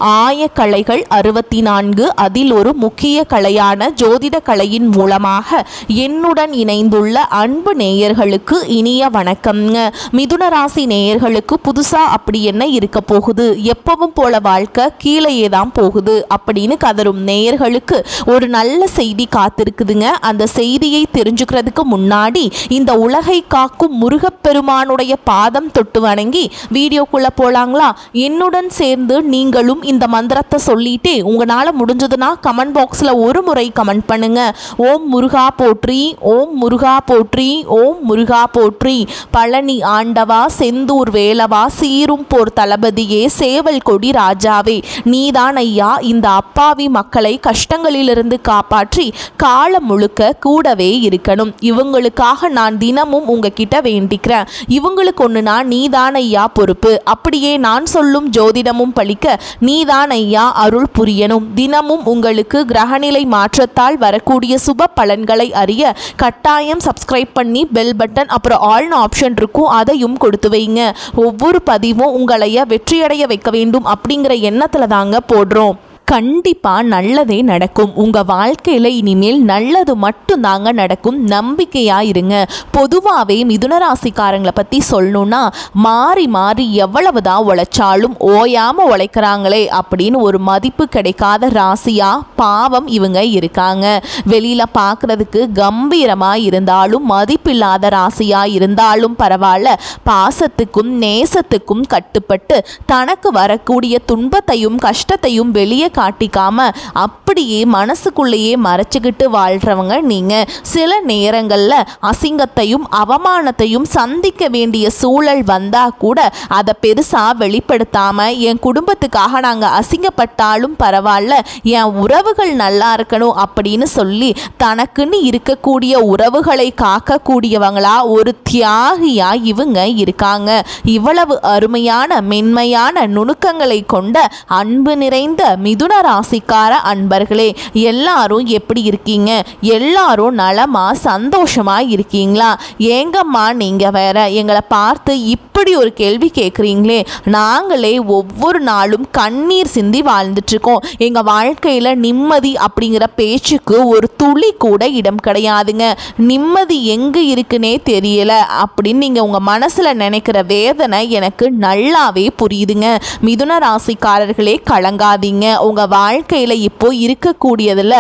ஆயக்கலைகள் 64 அதில் ஒரு முக்கிய கலையான ஜோதிட கலையின் மூலமாக என்னுடன் இணைந்துள்ள அன்பு நேயர்களுக்கு இனிய வணக்கம்ங்க. மிதுன ராசி நேயர்களுக்கு புதுசா அப்படி என்ன இருக்க போகுது, எப்பவும் போல வாழ்க்கை கீழேயே தான் போகுது அப்படின்னு கதரும் நேயர்களுக்கு ஒரு நல்ல செய்தி காத்திருக்குதுங்க. அந்த செய்தியை தெரிஞ்சுக்கிறதுக்கு முன்னாடி இந்த உலகை காக்கும் முருகப்பெருமானுடைய பாதம் தொட்டு வணங்கி வீடியோக்குள்ள போலாங்களா? என்னுடன் சேர்ந்து நீங்களும் இந்த மந்திரத்தை சொல்லிட்டு உங்களால முடிஞ்சதுன்னா கமெண்ட் பாக்ஸ்ல ஒரு முறை கமெண்ட் பண்ணுங்க. ஓம் முருகா போற்றி, ஓம் முருகா போற்றி, ஓம் முருகா போற்றி. பழனி ஆண்டவா, செந்தூர் வேலவா, சீரும் போர் தளபதியே, சேவல் கொடி ராஜாவே, நீதான் ஐயா இந்த அப்பாவி மக்களை கஷ்டங்களிலிருந்து காப்பாற்றி காலம் முழுக்க கூடவே இருக்கணும். இவங்களுக்காக நான் தினமும் உங்ககிட்ட வேண்டிக்கிறேன். இவங்களுக்கு ஒண்ணுனா நீதான் ஐயா பொறுப்பு. அப்படியே நான் சொல்லும் ஜோதிடமும் பழிக்க நீதான் ஐயா அருள் புரியணும். தினமும் உங்களுக்கு கிரகநிலை மாற்றத்தால் வரக்கூடிய சுப பலன்களை அறிய கட்டாயம் சப்ஸ்கிரைப் பண்ணி பெல் பட்டன் அப்புறம் ஆல்னு ஆப்ஷன் இருக்கும், அதையும் கொடுத்து வைங்க. ஒவ்வொரு பதிவும் உங்களைய வெற்றியடைய வைக்க வேண்டும் அப்படிங்கிற எண்ணத்துல தாங்க போடுறோம். கண்டிப்பாக நல்லதே நடக்கும். உங்கள் வாழ்க்கையில் இனிமேல் நல்லது மட்டும் தாங்க நடக்கும். நம்பிக்கையாக இருங்க. பொதுவாகவே மிதுனராசிக்காரங்களை பற்றி சொல்லணுன்னா மாறி மாறி எவ்வளவுதான் உழைச்சாலும் ஓயாமல் உழைக்கிறாங்களே அப்படின்னு ஒரு மதிப்பு கிடைக்காத ராசியாக பாவம் இவங்க இருக்காங்க. வெளியில் பார்க்குறதுக்கு கம்பீரமாக இருந்தாலும் மதிப்பில்லாத ராசியாக இருந்தாலும் பரவாயில்ல, பாசத்துக்கும் நேசத்துக்கும் கட்டுப்பட்டு தனக்கு வரக்கூடிய துன்பத்தையும் கஷ்டத்தையும் வெளியே காட்டிக்காம அப்படியே மனசுக்குள்ளேயே மறைச்சுக்கிட்டு வாழ்றவங்க நீங்க. சில நேரங்கள்ல அசிங்கத்தையும் அவமானத்தையும் சந்திக்க வேண்டிய சூழல் வந்தா கூட அதை பெருசா வெளிப்படுத்தாம என் குடும்பத்துக்காக நாங்க அசிங்கப்பட்டாலும் பரவாயில்ல, என் உறவுகள் நல்லா இருக்கணும் அப்படின்னு சொல்லி தனக்குன்னு இருக்கக்கூடிய உறவுகளை காக்கக்கூடியவங்களா ஒரு தியாகியா இவங்க இருக்காங்க. இவ்வளவு அருமையான மென்மையான நுணுக்கங்களை கொண்ட அன்பு நிறைந்த மிதுன ராசிக்கார அன்பர்களே, எல்லாரும் எப்படி இருக்கீங்க? எல்லாரும் நலமா சந்தோஷமா இருக்கீங்களா? ஏங்கம்மா நீங்க வேற எங்களை பார்த்து இப்படி ஒரு கேள்வி கேட்குறீங்களே? நாங்களே ஒவ்வொரு நாளும் கண்ணீர் சிந்தி வாழ்ந்துட்டு இருக்கோம். எங்க வாழ்க்கையில நிம்மதி அப்படிங்கிற பேச்சுக்கு ஒரு துளி கூட இடம் கிடையாதுங்க. நிம்மதி எங்க இருக்குன்னே தெரியல அப்படின்னு நீங்க உங்க மனசுல நினைக்கிற வேதனை எனக்கு நல்லாவே புரியுதுங்க. மிதுன ராசிக்காரர்களே கலங்காதீங்க. உங்க வாழ்க்கையில் இப்போ இருக்கக்கூடியதில்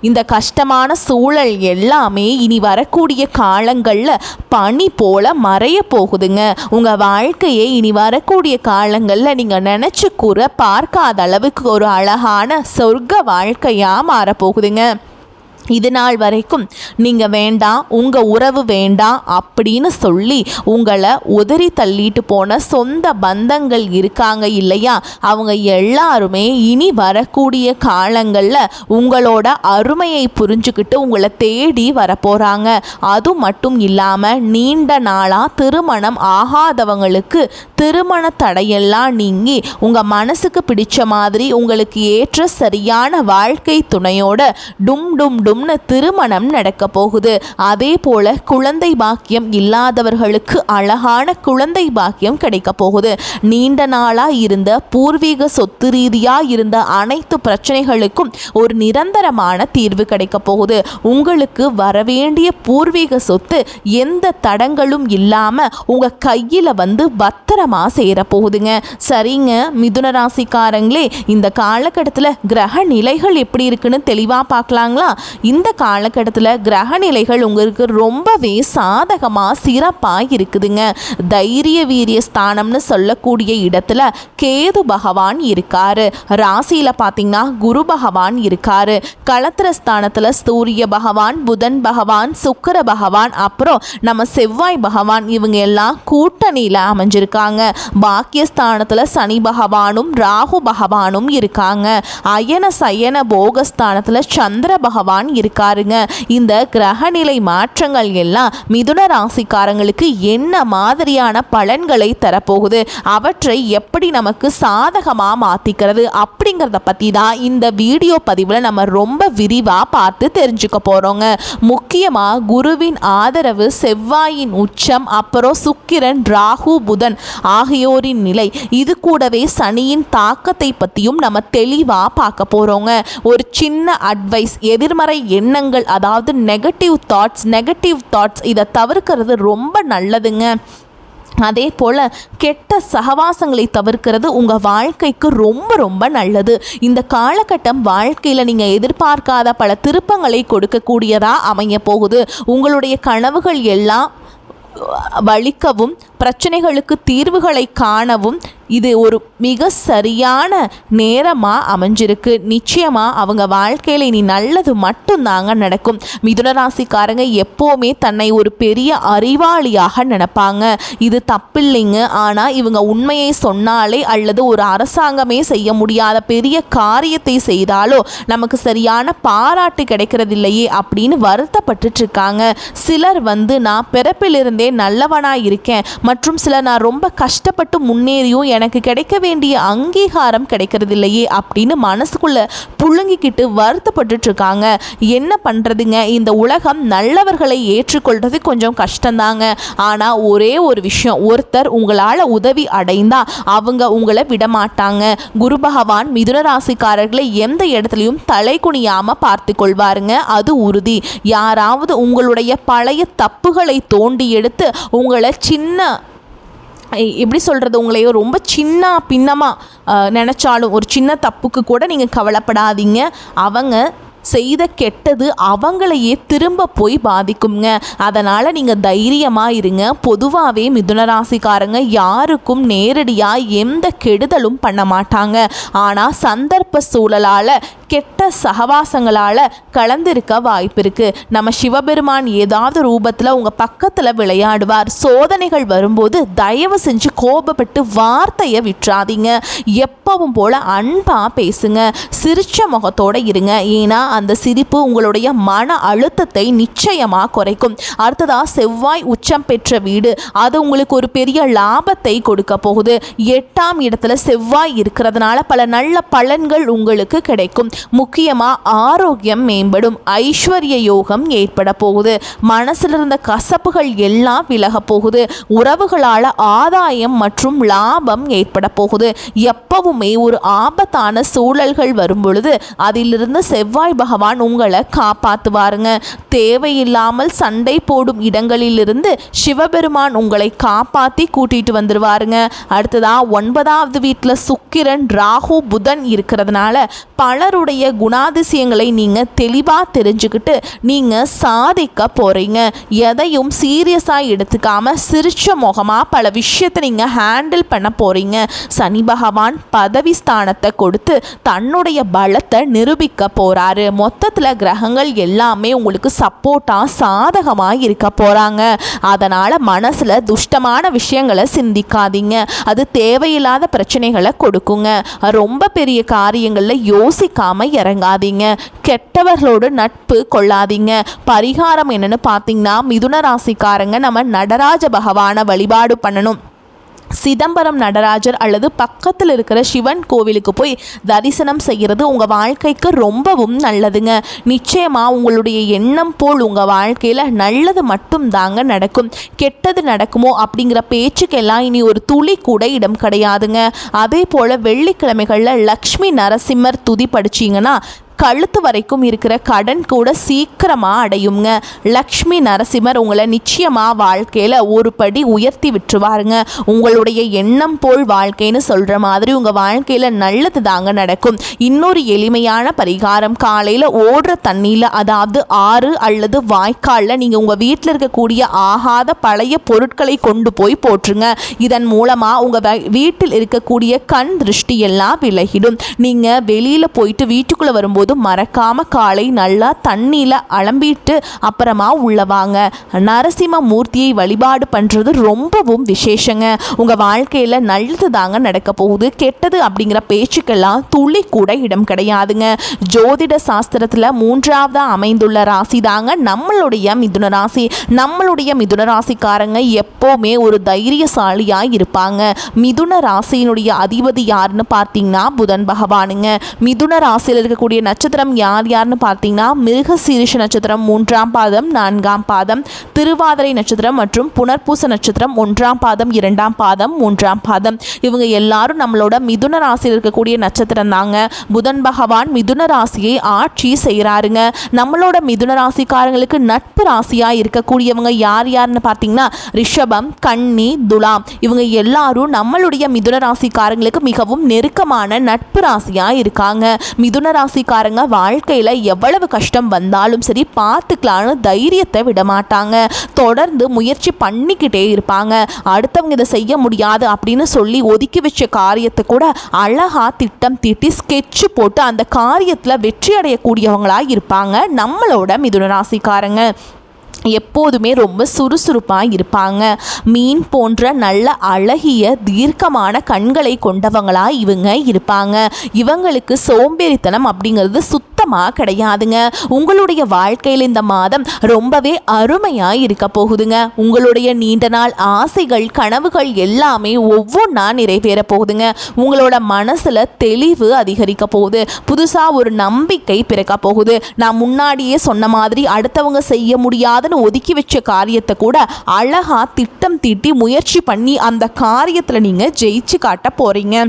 இந்த கஷ்டமான சூழல் எல்லாமே இனி வரக்கூடிய காலங்களில் பனி போல மறைய போகுதுங்க. உங்கள் வாழ்க்கையை இனி வரக்கூடிய காலங்களில் நீங்கள் நினச்சி கூற பார்க்காத அளவுக்கு ஒரு அழகான சொர்க்க வாழ்க்கையாக மாறப்போகுதுங்க. இது நாள் வரைக்கும் நீங்கள் வேண்டாம், உங்கள் உறவு வேண்டாம் அப்படின்னு சொல்லி உங்களை உதறி தள்ளிட்டு போன சொந்த பந்தங்கள் இருக்காங்க இல்லையா? அவங்க எல்லாருமே இனி வரக்கூடிய காலங்களில் உங்களோட அருமையை புரிஞ்சுக்கிட்டு உங்களை தேடி வரப்போகிறாங்க. அது மட்டும் இல்லாமல் நீண்ட நாளாக திருமணம் ஆகாதவங்களுக்கு திருமண தடையெல்லாம் நீங்கி உங்கள் மனசுக்கு பிடிச்ச மாதிரி உங்களுக்கு ஏற்ற சரியான வாழ்க்கை துணையோட டும் டும் டும் திருமணம் நடக்க போகுது. அதே போல குழந்தை பாக்கியம் இல்லாதவர்களுக்கு அழகான குழந்தை பாக்கியம் கிடைக்க போகுது. நீண்ட நாளா இருந்த பூர்வீக சொத்து ரீதியா இருந்த அனைத்து பிரச்சனைகளுக்கும் ஒரு நிரந்தரமான தீர்வு கிடைக்க போகுது. உங்களுக்கு வரவேண்டிய பூர்வீக சொத்து எந்த தடங்களும் இல்லாம உங்க கையில வந்து பத்திரமா சேர போகுதுங்க. சரிங்க மிதுன ராசிக்காரங்களே, இந்த காலகட்டத்தில் கிரக நிலைகள் எப்படி இருக்குன்னு தெளிவா பார்க்கலாங்களா? இந்த காலகட்டத்தில் கிரக நிலைகள் உங்களுக்கு ரொம்பவே சாதகமாக சிறப்பாக இருக்குதுங்க. தைரிய வீரிய ஸ்தானம்னு சொல்லக்கூடிய இடத்துல கேது பகவான் இருக்காரு. ராசியில் பார்த்தீங்கன்னா குரு பகவான் இருக்காரு. களத்திர ஸ்தானத்தில் சூரிய பகவான், புதன் பகவான், சுக்கிர பகவான், அப்புறம் நம்ம செவ்வாய் பகவான் இவங்க எல்லாம் கூட்டணியில் அமைஞ்சிருக்காங்க. பாக்கியஸ்தானத்தில் சனி பகவானும் ராகு பகவானும் இருக்காங்க. அயன சயன போகஸ்தானத்தில் சந்திர பகவான் இருக்காருங்க. இந்த கிரகநிலை மாற்றங்கள் எல்லாம் மிதுன ராசிக்காரங்களுக்கு என்ன மாதிரியான பலன்களை தரப்போகுது, அவற்றை எப்படி நமக்கு சாதகமாக மாற்றிக்கிறது அப்படிங்கிறத பற்றி தான் இந்த வீடியோ பதிவில் நம்ம ரொம்ப விரிவாக பார்த்து தெரிஞ்சுக்க போகிறோங்க. முக்கியமாக குருவின் ஆதரவு, செவ்வாயின் உச்சம், அப்புறம் சுக்கிரன், ராகு, புதன் ஆகியோரின் நிலை, இது கூடவே சனியின் தாக்கத்தை பற்றியும் நம்ம தெளிவாக பார்க்க போகிறோங்க. ஒரு சின்ன அட்வைஸ், எதிர்மறை எண்ணங்கள், அதாவது நெகட்டிவ் தாட்ஸ் இதை தவிர்க்கிறது ரொம்ப நல்லதுங்க. அதே போல் கெட்ட சகவாசங்களை தவிர்க்கிறது உங்கள் வாழ்க்கைக்கு ரொம்ப ரொம்ப நல்லது. இந்த காலகட்டம் வாழ்க்கையில் நீங்கள் எதிர்பார்க்காத பல திருப்பங்களை கொடுக்கக்கூடியதாக அமைய போகுது. உங்களுடைய கனவுகள் எல்லாம் வலிக்கவும், பிரச்சனைகளுக்கு தீர்வுகளை காணவும் இது ஒரு மிக சரியான நேரமாக அமைஞ்சிருக்கு. நிச்சயமாக அவங்க வாழ்க்கையில் இனி நல்லது மட்டும்தாங்க நடக்கும். மிதுன ராசிக்காரங்க எப்போவுமே தன்னை ஒரு பெரிய அறிவாளியாக நினைப்பாங்க. இது தப்பில்லைங்க. ஆனால் இவங்க உண்மையை சொன்னாலே அல்லது ஒரு அரசாங்கமே செய்ய முடியாத பெரிய காரியத்தை செய்தாலோ நமக்கு சரியான பாராட்டு கிடைக்கிறதில்லையே அப்படின்னு வருத்தப்பட்டு இருக்காங்க. சிலர் நான் பிறப்பிலிருந்தே நல்லவனாக இருக்கேன் மற்றும் சிலர் நான் ரொம்ப கஷ்டப்பட்டு முன்னேறியும் எனக்கு கிடைக்க வேண்டிய அங்கீகாரம் கிடைக்கிறது இல்லையே அப்படின்னு மனசுக்குள்ள புழுங்கிக்கிட்டு வருத்தப்பட்டு இருக்காங்க. என்ன பண்றதுங்க, இந்த உலகம் நல்லவர்களை ஏற்றுக்கொள்றது கொஞ்சம் கஷ்டம்தாங்க. ஆனா ஒரே ஒரு விஷயம், ஒருத்தர் உங்களால உதவி அடைந்தா அவங்க உங்களை விடமாட்டாங்க. குரு பகவான் மிதுன ராசிக்காரர்களை எந்த இடத்துலையும் தலை குனியாம பார்த்து கொள்வாருங்க, அது உறுதி. யாராவது உங்களுடைய பழைய தப்புகளை தோண்டி எடுத்து உங்களை எப்படி சொல்கிறது, உங்களையோ ரொம்ப சின்ன பின்னமாக நினச்சாலும் ஒரு சின்ன தப்புக்கு கூட நீங்கள் கவலைப்படாதீங்க. அவங்க செய்த கெட்டது அவங்களையே திரும்ப போய் பாதிக்குங்க. அதனால் நீங்கள் தைரியமாக இருங்க. பொதுவாகவே மிதுனராசிக்காரங்க யாருக்கும் நேரடியாக எந்த கெடுதலும் பண்ண மாட்டாங்க. ஆனால் சந்தர்ப்ப சூழலால், கெட்ட சகவாசங்களால் கலந்திருக்க வாய்ப்பு இருக்குது. நம்ம சிவபெருமான் ஏதாவது ரூபத்தில் உங்கள் பக்கத்தில் விளையாடுவார். சோதனைகள் வரும்போது தயவு செஞ்சு கோபப்பட்டு வார்த்தையை விட்டுறாதீங்க. எப்பவும் போல் அன்பாக பேசுங்க, சிரிச்ச முகத்தோடு இருங்க. ஏன்னா அந்த சிரிப்பு உங்களுடைய மன அழுத்தத்தை நிச்சயமாக குறைக்கும். அடுத்ததாக செவ்வாய் உச்சம் பெற்ற வீடு, அது உங்களுக்கு ஒரு பெரிய லாபத்தை கொடுக்க போகுது. 8ஆம் இடத்துல செவ்வாய் இருக்கிறதுனால பல நல்ல பலன்கள் உங்களுக்கு கிடைக்கும். முக்கியமாக ஆரோக்கியம் மேம்படும், ஐஸ்வர்ய யோகம் ஏற்பட போகுது. மனசில் இருந்த கசப்புகள் எல்லாம் விலக போகுது. உறவுகளால் ஆதாயம் மற்றும் லாபம் ஏற்பட போகுது. எப்பவுமே ஒரு ஆபத்தான சூழல்கள் வரும் பொழுது அதிலிருந்து செவ்வாய் பகவான் உங்களை காப்பாற்றுவாருங்க. தேவையில்லாமல் சண்டை போடும் இடங்களிலிருந்து சிவபெருமான் உங்களை காப்பாற்றி கூட்டிட்டு வந்துடுவாருங்க. அடுத்ததா 9வது வீட்டில் சுக்கிரன், ராகு, புதன் இருக்கிறதுனால பலருடைய குணாதிசயங்களை நீங்கள் தெளிவாக தெரிஞ்சுக்கிட்டு நீங்கள் சாதிக்க போகிறீங்க. எதையும் சீரியஸாக எடுத்துக்காம சிரிச்ச முகமாக பல விஷயத்தை நீங்கள் ஹேண்டில் பண்ண போகிறீங்க. சனி பகவான் பதவி ஸ்தானத்தை கொடுத்து தன்னுடைய பலத்தை நிரூபிக்க போகிறாரு. மொத்தத்தில் கிரகங்கள் எல்லாமே உங்களுக்கு சப்போர்ட்டாக சாதகமாக இருக்க போகிறாங்க. அதனால் மனசில் துஷ்டமான விஷயங்களை சிந்திக்காதீங்க. அது தேவையில்லாத பிரச்சனைகளை கொடுக்குங்க. ரொம்ப பெரிய காரியங்களில் யோசிக்காமல் இறங்காதீங்க. கெட்டவர்களோடு நட்பு கொள்ளாதீங்க. பரிகாரம் என்னன்னு பார்த்தீங்கன்னா, மிதுன ராசிக்காரங்க நம்ம நடராஜ பகவானை வழிபாடு பண்ணணும். சிதம்பரம் நடராஜர் அல்லது பக்கத்தில் இருக்கிற சிவன் கோவிலுக்கு போய் தரிசனம் செய்கிறது உங்கள் வாழ்க்கைக்கு ரொம்பவும் நல்லதுங்க. நிச்சயமாக உங்களுடைய எண்ணம் போல் உங்கள் வாழ்க்கையில் நல்லது மட்டும் தாங்க நடக்கும். கெட்டது நடக்குமோ அப்படிங்கிற பேச்சுக்கெல்லாம் இனி ஒரு துளி கூட இடம் கிடையாதுங்க. அதே போல் வெள்ளிக்கிழமைகளில் லக்ஷ்மி நரசிம்மர் துதி படிச்சிங்கன்னா கழுத்து வரைக்கும் இருக்கிற கடன் கூட சீக்கிரமாக அடையுங்க. லக்ஷ்மி நரசிம்மர் உங்களை நிச்சயமாக வாழ்க்கையில் ஒரு படி உயர்த்தி விட்டுருவாருங்க. உங்களுடைய எண்ணம் போல் வாழ்க்கைன்னு சொல்கிற மாதிரி உங்கள் வாழ்க்கையில் நல்லது தாங்க நடக்கும். இன்னொரு எளிமையான பரிகாரம், காலையில் ஓடுற தண்ணியில், அதாவது ஆறு அல்லது வாய்க்காலில் நீங்கள் உங்கள் வீட்டில் இருக்கக்கூடிய ஆகாத பழைய பொருட்களை கொண்டு போய் போட்டுருங்க. இதன் மூலமாக உங்கள் வீட்டில் இருக்கக்கூடிய கண் திருஷ்டி எல்லாம் விலகிடும். நீங்கள் வெளியில் போயிட்டு வீட்டுக்குள்ளே வரும்போது போது மறக்காமல் காலை நல்லா தண்ணியில் அலம்பிட்டு அப்புறமா உள்ளவாங்க. நரசிம்மமூர்த்தியை வழிபாடு பண்ணுறது ரொம்பவும் விசேஷங்க. உங்கள் வாழ்க்கையில் நல்லது தாங்க நடக்க போகுது. கெட்டது அப்படிங்கிற பேச்சுக்கெல்லாம் துளி கூட இடம் கிடையாதுங்க. ஜோதிட சாஸ்திரத்தில் 3ஆவதா அமைந்துள்ள ராசி தாங்க நம்மளுடைய மிதுன ராசி. நம்மளுடைய மிதுன ராசிக்காரங்க எப்போவுமே ஒரு தைரியசாலியாக இருப்பாங்க. மிதுன ராசியினுடைய அதிபதி யாருன்னு பார்த்தீங்கன்னா புதன் பகவானுங்க. மிதுன ராசியில் இருக்கக்கூடிய நட்சத்திரம் யாருன்னு பார்த்தீங்கன்னா மிருகசீரிஷ நட்சத்திரம் 3ஆம் பாதம் 4ஆம் பாதம், திருவாதிரை நட்சத்திரம் மற்றும் புனர்பூச நட்சத்திரம் 1ஆம் பாதம் 2ஆம் பாதம் 3ஆம் பாதம். இவங்க எல்லாரும் நம்மளோட மிதுன ராசியில் இருக்கக்கூடிய நட்சத்திரம் தாங்க. புதன் பகவான் மிதுன ராசியை ஆட்சி செய்கிறாருங்க. நம்மளோட மிதுன ராசிக்காரங்களுக்கு நட்பு ராசியா இருக்கக்கூடியவங்க யாருன்னு பார்த்தீங்கன்னா ரிஷபம், கன்னி, துலாம். இவங்க எல்லாரும் நம்மளுடைய மிதுன ராசிக்காரங்களுக்கு மிகவும் நெருக்கமான நட்பு ராசியா இருக்காங்க. மிதுன ராசிக்காரங்க வாழ்க்கையில எவ்வளவு கஷ்டம் வந்தாலும் சரி பார்த்துக்கலான்னு தைரியத்தை விட மாட்டாங்க. தொடர்ந்து முயற்சி பண்ணிக்கிட்டே இருப்பாங்க. அடுத்தவங்க இதை செய்ய முடியாது அப்படின்னு சொல்லி ஒதுக்கி வச்ச காரியத்தை கூட அழகா திட்டம் தீட்டி ஸ்கெட்ச் போட்டு அந்த காரியத்தில் வெற்றி அடையக்கூடியவங்களா இருப்பாங்க நம்மளோட மிதுன ராசிக்காரங்க. எப்போதுமே ரொம்ப சுறுசுறுப்பாக இருப்பாங்க. மீன் போன்ற நல்ல அழகிய தீர்க்கமான கண்களை கொண்டவங்களாக இவங்க இருப்பாங்க. இவங்களுக்கு சோம்பேறித்தனம் அப்படிங்கிறது சுத்தமாக கிடையாதுங்க. உங்களுடைய வாழ்க்கையில் இந்த மாதம் ரொம்பவே அருமையாக இருக்க போகுதுங்க. உங்களுடைய நீண்ட நாள் ஆசைகள் கனவுகள் எல்லாமே ஒவ்வொன்றா நிறைவேற போகுதுங்க. உங்களோட மனசில் தெளிவு அதிகரிக்க போகுது. புதுசாக ஒரு நம்பிக்கை பிறக்க போகுது. நான் முன்னாடியே சொன்ன மாதிரி அடுத்தவங்க செய்ய முடியாதுன்னு ஒதுக்கி வச்ச காரியத்தை கூட அழகா திட்டம் தீட்டி முயற்சி பண்ணி அந்த காரியத்தில் நீங்கள் ஜெயிச்சு காட்ட போறீங்க.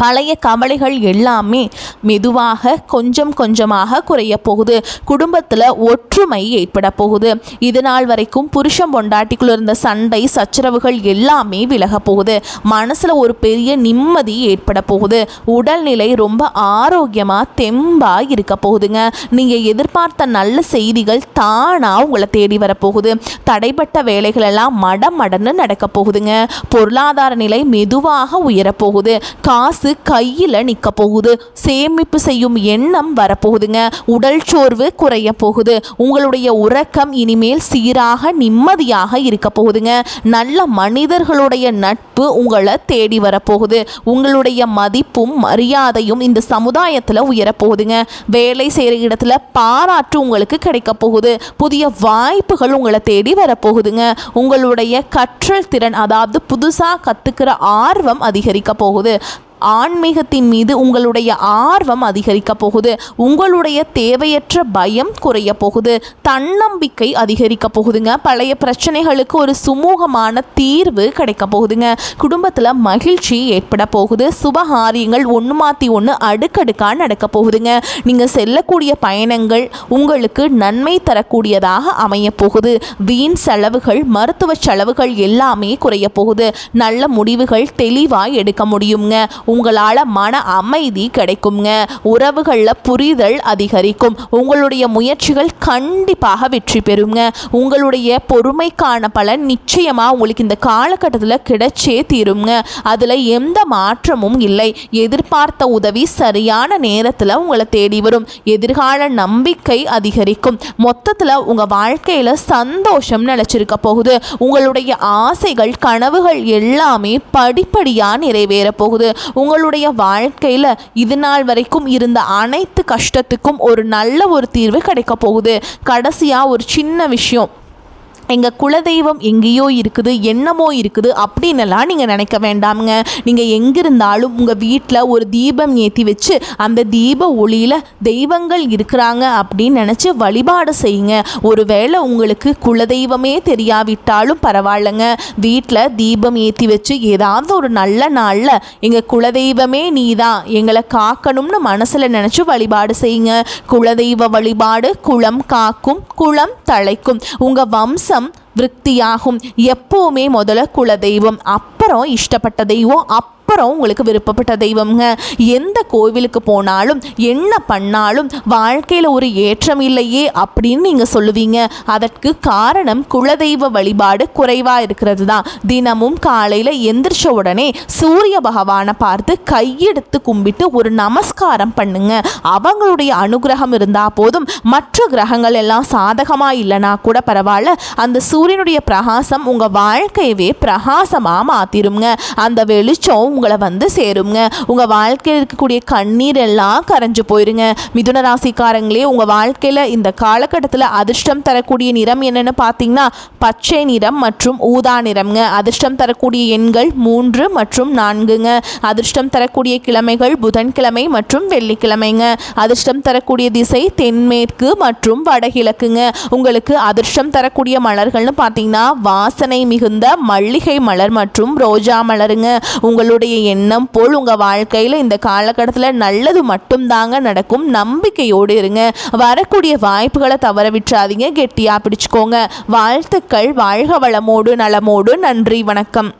பழைய கவலைகள் எல்லாமே மெதுவாக கொஞ்சம் கொஞ்சமாக குறைய போகுது. குடும்பத்தில் ஒற்றுமை ஏற்பட போகுது. இது நாள் வரைக்கும் புருஷன் பொண்டாட்டிக்குள்ள இருந்த சண்டை சச்சரவுகள் எல்லாமே விலக போகுது. மனசில் ஒரு பெரிய நிம்மதி ஏற்பட போகுது. உடல்நிலை ரொம்ப ஆரோக்கியமாக தெம்பாக இருக்க போகுதுங்க. நீங்கள் எதிர்பார்த்த நல்ல செய்திகள் தானாக உங்களை தேடி வரப்போகுது. தடைப்பட்ட வேலைகள் எல்லாம் மடமடன்னு நடக்க போகுதுங்க. பொருளாதார நிலை மெதுவாக உயரப்போகுது. காசு கையில் நிற்க போகுது. சேமிப்பு செய்யும் எண்ணம் வரப்போகுதுங்க. உடல் சோர்வு குறைய போகுது. உங்களுடைய உறக்கம் இனிமேல் சீராக நிம்மதியாக இருக்க போகுதுங்க. நல்ல மனிதர்களுடைய நட்பு உங்களை தேடி வரப்போகுது. உங்களுடைய மதிப்பும் மரியாதையும் இந்த சமுதாயத்தில் உயரப்போகுதுங்க. வேலை செய்கிற இடத்துல பாராட்டு உங்களுக்கு கிடைக்க போகுது. புதிய வாய்ப்புகள் உங்களை தேடி வரப்போகுதுங்க. உங்களுடைய கற்றல் திறன், அதாவது புதுசாக கற்றுக்கிற ஆர்வம் அதிகரிக்க போகுது. ஆன்மீகத்தின் மீது உங்களுடைய ஆர்வம் அதிகரிக்க போகுது. உங்களுடைய தேவையற்ற பயம் குறைய போகுது. தன்னம்பிக்கை அதிகரிக்க போகுதுங்க. பழைய பிரச்சனைகளுக்கு ஒரு சுமூகமான தீர்வு கிடைக்க போகுதுங்க. குடும்பத்தில் மகிழ்ச்சி ஏற்பட போகுது. சுபகாரியங்கள் ஒன்று மாற்றி ஒன்று அடுக்கடுக்காக நடக்க போகுதுங்க. நீங்கள் செல்லக்கூடிய பயணங்கள் உங்களுக்கு நன்மை தரக்கூடியதாக அமைய போகுது. வீண் செலவுகள், மருத்துவ செலவுகள் எல்லாமே குறைய போகுது. நல்ல முடிவுகள் தெளிவாக எடுக்க முடியுங்க. உங்களால் மன அமைதி கிடைக்குங்க. உறவுகளில் புரிதல் அதிகரிக்கும். உங்களுடைய முயற்சிகள் கண்டிப்பாக வெற்றி பெறுங்க. உங்களுடைய பொறுமைக்கான பலன் நிச்சயமாக உங்களுக்கு இந்த காலகட்டத்தில் கிடைச்சே தீருங்க. அதில் எந்த மாற்றமும் இல்லை. எதிர்பார்த்த உதவி சரியான நேரத்தில் உங்களை தேடி வரும். எதிர்கால நம்பிக்கை அதிகரிக்கும். மொத்தத்தில் உங்கள் வாழ்க்கையில் சந்தோஷம் நிலைச்சிருக்க போகுது. உங்களுடைய ஆசைகள் கனவுகள் எல்லாமே படிப்படியாக நிறைவேற போகுது. உங்களுடைய வாழ்க்கையில் இது நாள் வரைக்கும் இருந்த அனைத்து கஷ்டத்துக்கும் ஒரு நல்ல ஒரு தீர்வு கிடைக்க போகுது. கடைசியாக ஒரு சின்ன விஷயம், எங்கள் குலதெய்வம் எங்கேயோ இருக்குது, என்னமோ இருக்குது அப்படின்னலாம் நீங்கள் நினைக்க வேண்டாமுங்க. நீங்கள் எங்கிருந்தாலும் உங்கள் வீட்டில் ஒரு தீபம் ஏற்றி வச்சு அந்த தீப ஒளியில் தெய்வங்கள் இருக்கிறாங்க அப்படின்னு நினச்சி வழிபாடு செய்யுங்க. ஒருவேளை உங்களுக்கு குலதெய்வமே தெரியாவிட்டாலும் பரவாயில்லைங்க. வீட்டில் தீபம் ஏற்றி வச்சு ஏதாவது ஒரு நல்ல நாளில் எங்கள் குலதெய்வமே நீ தான், எங்களை காக்கணும்னு மனசில் நினச்சி வழிபாடு செய்யுங்க. குலதெய்வ வழிபாடு குலம் காக்கும், குலம் தழைக்கும். உங்கள் வம்சம் விருத்தியாகும். எப்போவுமே முதல்ல குலதெய்வம், அப்புறம் இஷ்டப்பட்ட தெய்வம், அப்புறம் உங்களுக்கு விருப்பப்பட்ட தெய்வம்ங்க. எந்த கோவிலுக்கு போனாலும் என்ன பண்ணாலும் வாழ்க்கையில் ஒரு ஏற்றம் இல்லையே அப்படின்னு நீங்கள் சொல்லுவீங்க. அதற்கு காரணம் குலதெய்வ வழிபாடு குறைவாக இருக்கிறது தான். தினமும் காலையில் எந்திரிச்ச உடனே சூரிய பகவானை பார்த்து கையெடுத்து கும்பிட்டு ஒரு நமஸ்காரம் பண்ணுங்க. அவங்களுடைய அனுகிரகம் இருந்தால் போதும். மற்ற கிரகங்கள் எல்லாம் சாதகமாக இல்லைனா கூட பரவாயில்ல, அந்த சூரியனுடைய பிரகாசம் உங்கள் வாழ்க்கையவே பிரகாசமாக மாற்றிருங்க. அந்த வெளிச்சம் உங்களை வந்து சேருங்க. உங்கள் வாழ்க்கையில் இருக்கக்கூடிய கண்ணீர் எல்லாம் கரைஞ்சு போயிருங்க. மிதுன ராசிக்காரங்களே, உங்கள் வாழ்க்கையில் இந்த காலகட்டத்தில் அதிர்ஷ்டம் தரக்கூடிய நிறம் என்னென்னு பார்த்தீங்கன்னா பச்சை நிறம் மற்றும் ஊதா நிறம்ங்க. அதிர்ஷ்டம் தரக்கூடிய எண்கள் 3 மற்றும் 4ங்க. அதிர்ஷ்டம் தரக்கூடிய கிழமைகள் புதன்கிழமை மற்றும் வெள்ளிக்கிழமைங்க. அதிர்ஷ்டம் தரக்கூடிய திசை தென்மேற்கு மற்றும் வடகிழக்குங்க. உங்களுக்கு அதிர்ஷ்டம் தரக்கூடிய மலர்கள்னு பார்த்தீங்கன்னா வாசனை மிகுந்த மல்லிகை மலர் மற்றும் ரோஜா மலருங்க. உங்களுடைய எண்ணம் போல் உங்கள் வாழ்க்கையில் இந்த காலகட்டத்தில் நல்லது மட்டும்தாங்க நடக்கும். நம்பிக்கையோடு இருங்க. வரக்கூடிய வாய்ப்புகளை தவற விட்டுறாதீங்க. கெட்டியாக பிடிச்சுக்கோங்க. வாழ்த்துக்கள். வாழ்க வளமோடு நலமோடு. நன்றி. வணக்கம்.